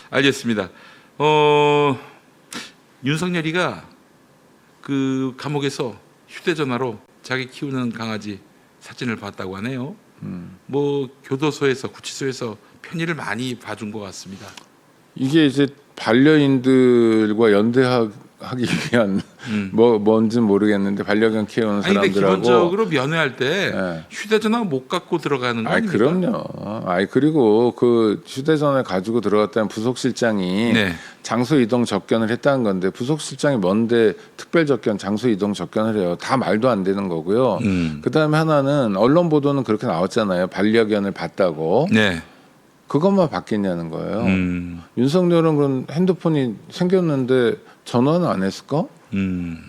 알겠습니다. 윤석열이가 그 감옥에서 휴대전화로 자기 키우는 강아지 사진을 봤다고 하네요. 뭐 교도소에서 구치소에서 편의를 많이 봐준 것 같습니다. 이게 이제 반려인들과 연대하기 위한 뭔지는 모르겠는데 반려견 키우는 아니 근데 사람들하고 기본적으로 면회할 때 네. 휴대전화 못 갖고 들어가는 거 아닙니까? 그럼요. 그리고 그 휴대전화 가지고 들어갔다는 부속실장이 네. 장소 이동 접견을 했다는 건데 부속실장이 뭔데 특별 접견, 장소 이동 접견을 해요. 다 말도 안 되는 거고요. 그다음에 하나는 언론 보도는 그렇게 나왔잖아요. 반려견을 봤다고. 네. 그것만 받겠냐는 거예요. 윤석열은 그런 핸드폰이 생겼는데 전화는 안 했을까?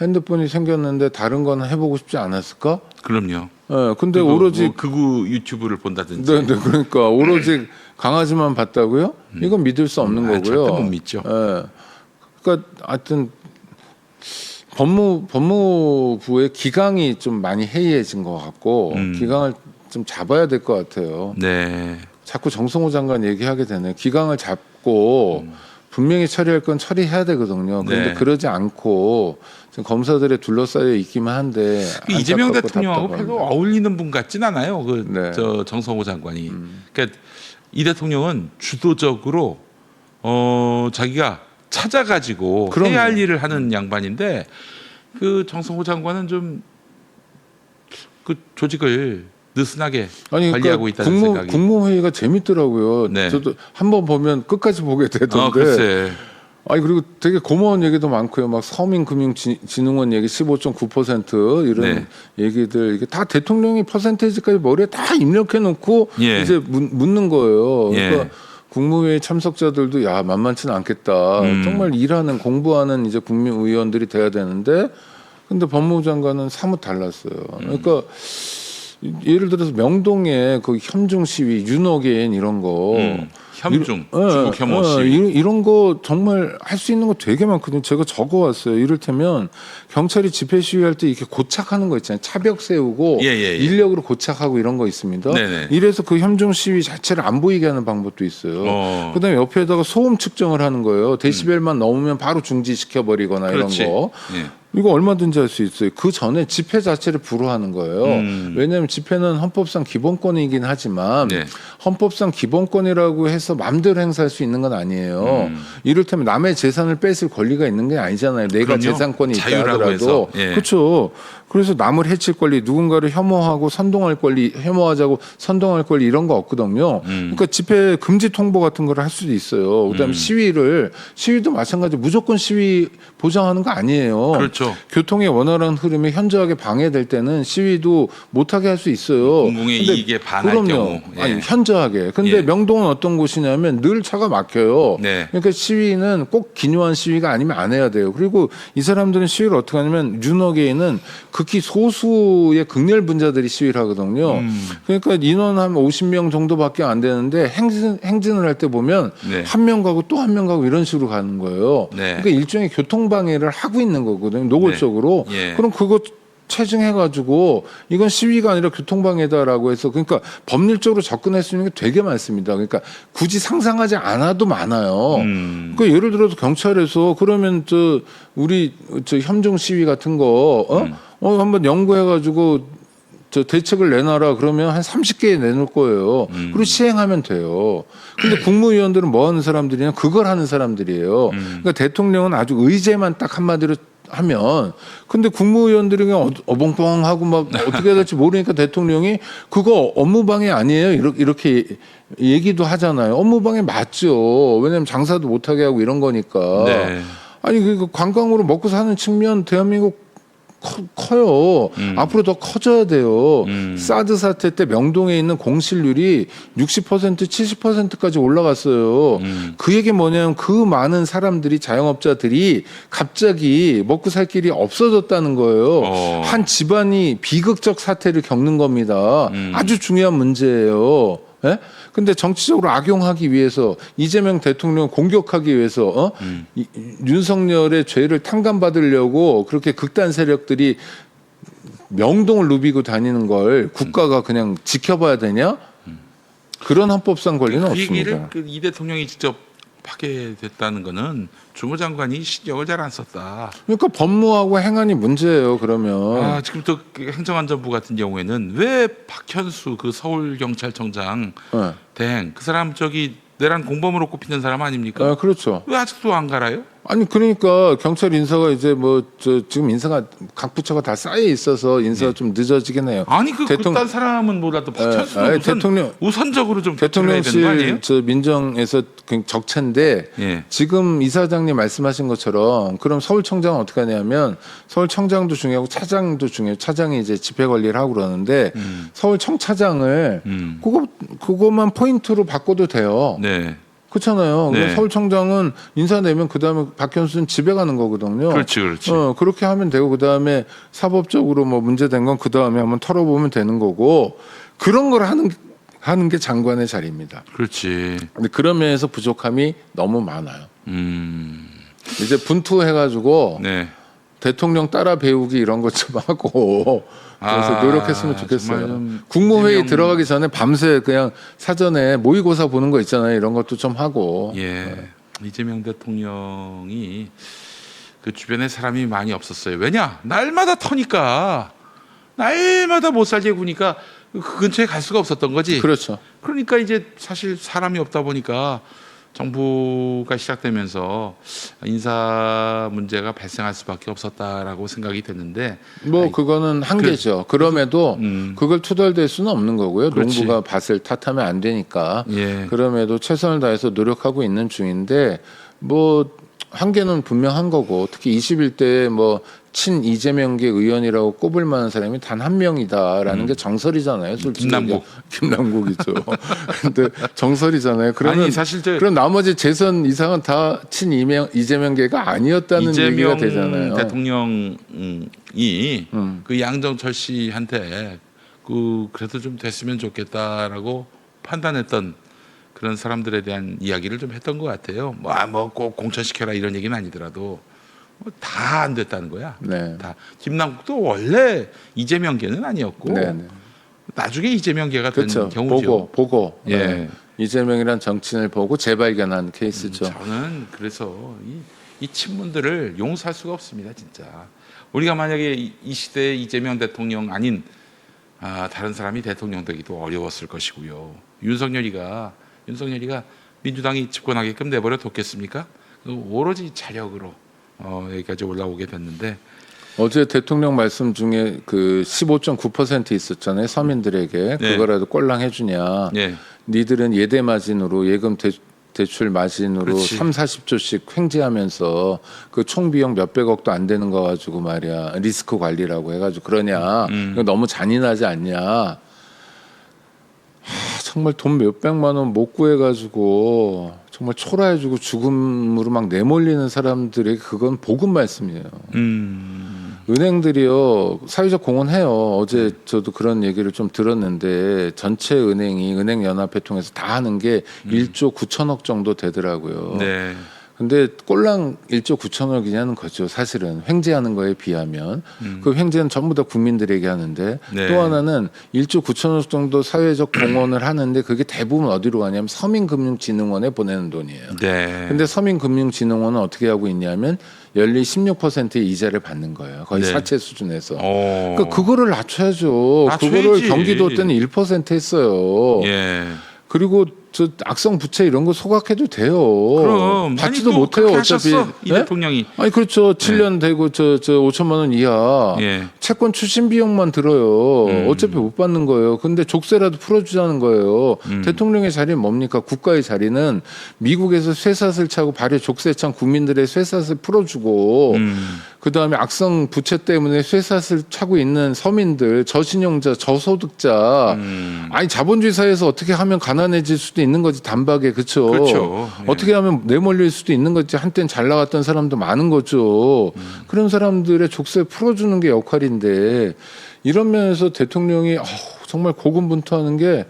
핸드폰이 생겼는데 다른 거는 해보고 싶지 않았을까? 그럼요. 네, 근데 오로지 뭐 극우 유튜브를 본다든지. 네, 그러니까 오로지 강아지만 봤다고요? 이건 믿을 수 없는 거고요. 절대 못 믿죠. 네, 그러니까 하여튼 법무부의 기강이 좀 많이 해이해진 것 같고 기강을 좀 잡아야 될 것 같아요. 네. 자꾸 정성호 장관 얘기하게 되네요. 기강을 잡고 분명히 처리할 건 처리해야 되거든요. 그런데 네. 그러지 않고 지금 검사들에 둘러싸여 있기만 한데 이재명 안타깝고 대통령하고 별로 답답합니다. 어울리는 분 같진 않아요. 네. 저 정성호 장관이. 그러니까 이 대통령은 주도적으로 자기가 찾아가지고 그럼요. 해야 할 일을 하는 양반인데 그 정성호 장관은 좀 그 조직을 느슨하게 관리하고 있다는 생각이. 국무회의가 재밌더라고요. 네. 저도 한번 보면 끝까지 보게 되던데. 글쎄. 그리고 되게 고마운 얘기도 많고요. 막 서민금융진흥원 얘기 15.9% 이런 네. 얘기들 이게 다 대통령이 퍼센테이지까지 머리에 다 입력해 놓고 예. 이제 묻는 거예요. 그러니까 예. 국무회의 참석자들도 야 만만치는 않겠다. 정말 일하는 공부하는 이제 국민의원들이 돼야 되는데 근데 법무부 장관은 사뭇 달랐어요. 그러니까 예를 들어서 명동에 그 혐중 시위, 윤어게인 이런 거, 혐중, 중국 혐오 시위. 이런 거 정말 할 수 있는 거 되게 많거든요. 제가 적어왔어요. 이를테면 경찰이 집회 시위할 때 이렇게 고착하는 거 있잖아요. 차벽 세우고 예. 인력으로 고착하고 이런 거 있습니다. 네네. 이래서 그 혐중 시위 자체를 안 보이게 하는 방법도 있어요. 그다음에 옆에다가 소음 측정을 하는 거예요. 데시벨만 넘으면 바로 중지시켜 버리거나 그렇지. 이런 거. 예. 이거 얼마든지 할 수 있어요. 그 전에 집회 자체를 불허하는 거예요. 왜냐하면 집회는 헌법상 기본권이긴 하지만 네. 헌법상 기본권이라고 해서 마음대로 행사할 수 있는 건 아니에요. 이를테면 남의 재산을 뺏을 권리가 있는 게 아니잖아요. 내가 그럼요. 재산권이 있다 자유라고 하더라도. 해서. 예. 그렇죠. 그래서 남을 해칠 권리, 누군가를 혐오하고 선동할 권리, 혐오하자고 선동할 권리 이런 거 없거든요. 그러니까 집회 금지 통보 같은 걸 할 수도 있어요. 그다음에 시위도 마찬가지 무조건 시위 보장하는 거 아니에요. 그렇죠. 교통의 원활한 흐름이 현저하게 방해될 때는 시위도 못하게 할 수 있어요. 공공의 근데 이익에 반할 그럼요. 경우. 예. 아니 현저하게. 근데 예. 명동은 어떤 곳이냐면 늘 차가 막혀요. 네. 그러니까 시위는 꼭 기묘한 시위가 아니면 안 해야 돼요. 그리고 이 사람들은 시위를 어떻게 하냐면 윤어게인은 극히 소수의 극렬 분자들이 시위를 하거든요. 그러니까 인원 한 50명 정도밖에 안 되는데 행진을 할 때 보면 네. 한 명 가고 또 한 명 가고 이런 식으로 가는 거예요. 네. 그러니까 일종의 교통방해를 하고 있는 거거든요. 노골적으로. 네. 예. 그럼 그거 체증해가지고 이건 시위가 아니라 교통방해다라고 해서 그러니까 법률적으로 접근할 수 있는 게 되게 많습니다. 그러니까 굳이 상상하지 않아도 많아요. 그러니까 예를 들어서 경찰에서 그러면 우리 혐중 시위 같은 거 한번 연구해가지고 대책을 내놔라 그러면 한 30개 내놓을 거예요. 그리고 시행하면 돼요. 근데 국무위원들은 뭐 하는 사람들이냐? 그걸 하는 사람들이에요. 그러니까 대통령은 아주 의제만 딱 한마디로 하면 근데 국무위원들이 그냥 어벙벙하고 막 어떻게 해야 될지 모르니까 대통령이 그거 업무방해 아니에요 이렇게 얘기도 하잖아요. 업무방해 맞죠. 왜냐하면 장사도 못하게 하고 이런 거니까. 네. 아니 그 관광으로 먹고 사는 측면 대한민국 커요. 앞으로 더 커져야 돼요. 사드 사태 때 명동에 있는 공실률이 60% 70%까지 올라갔어요. 그 얘기 뭐냐면 그 많은 사람들이 자영업자들이 갑자기 먹고 살 길이 없어졌다는 거예요. 한 집안이 비극적 사태를 겪는 겁니다. 아주 중요한 문제예요. 예? 근데 정치적으로 악용하기 위해서 이재명 대통령 공격하기 위해서 윤석열의 죄를 탕감받으려고 그렇게 극단 세력들이 명동을 누비고 다니는 걸 국가가 그냥 지켜봐야 되냐? 그런 헌법상 권리는 그 없습니다. 얘기를 이 대통령이 직접 파괴됐다는 거는 주무장관이 신경을 잘 안 썼다. 그러니까 법무하고 행안이 문제예요. 그러면 지금 또 행정안전부 같은 경우에는 왜 박현수 그 서울경찰청장 네. 대행 그 사람 내란 공범으로 꼽히는 사람 아닙니까? 그렇죠. 왜 아직도 안 갈아요? 아니 그러니까 경찰 인사가 이제 지금 인사가 각 부처가 다 쌓여 있어서 인사가 좀 늦어지긴 해요. 아니 그딴 사람은 몰라도 박현수는 우선적으로 좀 교체해야 되는 거 아니에요? 대통령실 민정에서 적체인데 예. 지금 이사장님 말씀하신 것처럼 그럼 서울청장은 어떻게 하냐면 서울청장도 중요하고 차장도 중요해요. 차장이 이제 집회 관리를 하고 그러는데 서울청차장을 그것만 포인트로 바꿔도 돼요. 네. 그렇잖아요. 네. 서울청장은 인사 내면 그 다음에 박현수는 집에 가는 거거든요. 그렇지. 그렇게 하면 되고 그 다음에 사법적으로 뭐 문제된 건 그 다음에 한번 털어보면 되는 거고 그런 걸 하는 게 장관의 자리입니다. 그렇지. 근데 그런 면에서 부족함이 너무 많아요. 이제 분투해가지고 네. 대통령 따라 배우기 이런 것 좀 하고 그래서 노력했으면 좋겠어요. 국무회의 들어가기 전에 밤새 그냥 사전에 모의고사 보는 거 있잖아요. 이런 것도 좀 하고. 예. 이재명 대통령이 그 주변에 사람이 많이 없었어요. 왜냐? 날마다 터니까 날마다 못 살게 구니까 그 근처에 갈 수가 없었던 거지. 그렇죠. 그러니까 이제 사실 사람이 없다 보니까 정부가 시작되면서 인사 문제가 발생할 수밖에 없었다라고 생각이 됐는데 그거는 한계죠. 그럼에도 그걸 투덜댈 수는 없는 거고요. 그렇지. 농부가 밭을 탓하면 안 되니까. 예. 그럼에도 최선을 다해서 노력하고 있는 중인데 한계는 분명한 거고 특히 21대에 친 이재명계 의원이라고 꼽을 만한 사람이 단 한 명이다라는 게 정설이잖아요. 솔직히 김남국이죠. 근데 정설이잖아요. 그러면 사실 그럼 나머지 재선 이상은 다 친 이재명계가 아니었다는 얘기가 되잖아요. 대통령이 그 양정철 씨한테 그래도 좀 됐으면 좋겠다라고 판단했던 그런 사람들에 대한 이야기를 좀 했던 것 같아요. 꼭 공천시켜라 이런 얘기는 아니더라도 다 안 됐다는 거야. 네. 다 김남국도 원래 이재명계는 아니었고 네. 나중에 이재명계가 된 그렇죠. 경우죠. 보고 예. 네. 이재명이란 정치인을 보고 재발견한 케이스죠. 저는 그래서 이 친문들을 용서할 수가 없습니다, 진짜. 우리가 만약에 이 시대에 이재명 대통령 아닌 다른 사람이 대통령 되기도 어려웠을 것이고요. 윤석열이가 민주당이 집권하게끔 내버려 뒀겠습니까? 오로지 자력으로 여기까지 올라오게 됐는데 어제 대통령 말씀 중에 그 15.9% 있었잖아요. 서민들에게 네. 그거라도 꼴랑 해주냐. 예. 니들은 예대 마진으로 예금 대출 마진으로 그렇지. 30~40조씩 횡재하면서 그 총 비용 몇백억도 안 되는 거 가지고 말이야 리스크 관리라고 해가지고 그러냐. 이거 너무 잔인하지 않냐. 정말 돈 몇백만 원 못 구해가지고 정말 초라해지고 죽음으로 막 내몰리는 사람들에게 그건 복음 말씀이에요. 은행들이요 사회적 공헌해요. 어제 저도 그런 얘기를 좀 들었는데 전체 은행이 은행연합회 통해서 다 하는 게 1조 9천억 정도 되더라고요. 네. 근데 꼴랑 1조 9천억이냐는 거죠. 사실은 횡재하는 거에 비하면 그 횡재는 전부 다 국민들에게 하는데 네. 또 하나는 1조 9천억 정도 사회적 공헌을 하는데 그게 대부분 어디로 가냐면 서민금융진흥원에 보내는 돈이에요. 네. 근데 서민금융진흥원은 어떻게 하고 있냐면 연리 16%의 이자를 받는 거예요. 거의 네. 사채 수준에서. 오. 그러니까 그거를 낮춰야죠. 낮춰야지. 그거를 경기도 때는 1% 했어요. 예. 그리고 저 악성 부채 이런 거 소각해도 돼요. 그럼 받지도 아니, 또 못해요. 그렇게 어차피 하셨어, 이 네? 대통령이. 아니 그렇죠. 7년 되고 저 5천만 원 이하 예. 채권 추심 비용만 들어요. 어차피 못 받는 거예요. 근데 족쇄라도 풀어주자는 거예요. 대통령의 자리는 뭡니까? 국가의 자리는 미국에서 쇠사슬 차고 발에 족쇄 찬 국민들의 쇠사슬 풀어주고 그 다음에 악성 부채 때문에 쇠사슬 차고 있는 서민들, 저신용자, 저소득자. 아니 자본주의 사회에서 어떻게 하면 가난해질 수도 있는 거지 단박에 그렇죠. 그렇죠. 예. 어떻게 하면 내몰릴 수도 있는 거지. 한때는 잘 나갔던 사람도 많은 거죠. 그런 사람들의 족쇄 풀어주는 게 역할인데 이런 면에서 대통령이 정말 고군분투하는 게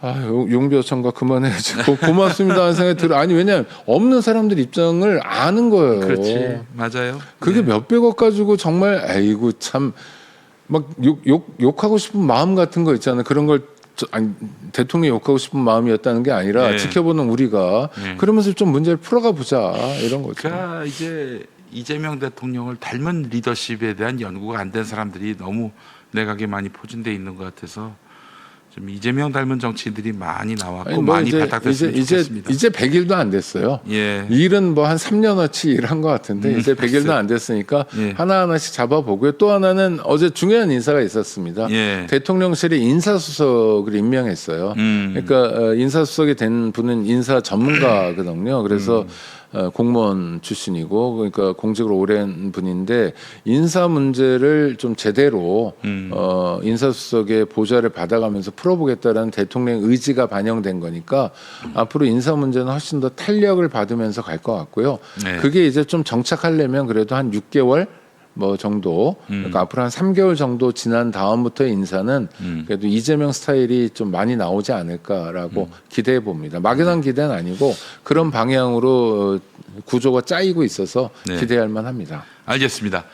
용비어천가 그만해야지. 고맙습니다 하는 생각이 들어. 아니 왜냐면 없는 사람들 입장을 아는 거예요. 그렇지. 맞아요. 그게 네. 몇백억 가지고 정말 아이고 참 막 욕하고 싶은 마음 같은 거 있잖아요. 그런 걸 아니, 대통령 욕하고 싶은 마음이었다는 게 아니라 네. 지켜보는 우리가 네. 그러면서 좀 문제를 풀어가 보자 이런 거죠. 그러니까 이제 이재명 대통령을 닮은 리더십에 대한 연구가 안 된 사람들이 너무 내각에 많이 포진돼 있는 것 같아서 좀 이재명 닮은 정치인들이 많이 나왔고 아니, 뭐 많이 이제 발탁됐으면 좋겠습니다. 이제 100일도 안 됐어요. 예. 일은 뭐 한 3년어치 일한 것 같은데 이제 100일도 안 됐으니까 예. 하나하나씩 잡아보고요. 또 하나는 어제 중요한 인사가 있었습니다. 예. 대통령실이 인사수석을 임명했어요. 그러니까 인사수석이 된 분은 인사 전문가거든요. 그래서 공무원 출신이고 그러니까 공직으로 오랜 분인데 인사 문제를 좀 제대로 인사수석의 보좌를 받아가면서 풀어보겠다라는 대통령의 의지가 반영된 거니까 앞으로 인사 문제는 훨씬 더 탄력을 받으면서 갈 것 같고요. 네. 그게 이제 좀 정착하려면 그래도 한 6개월 뭐 정도 그러니까 앞으로 한 3개월 정도 지난 다음부터의 인사는 그래도 이재명 스타일이 좀 많이 나오지 않을까라고 기대해 봅니다. 막연한 기대는 아니고 그런 방향으로 구조가 짜이고 있어서 네. 기대할 만합니다. 알겠습니다.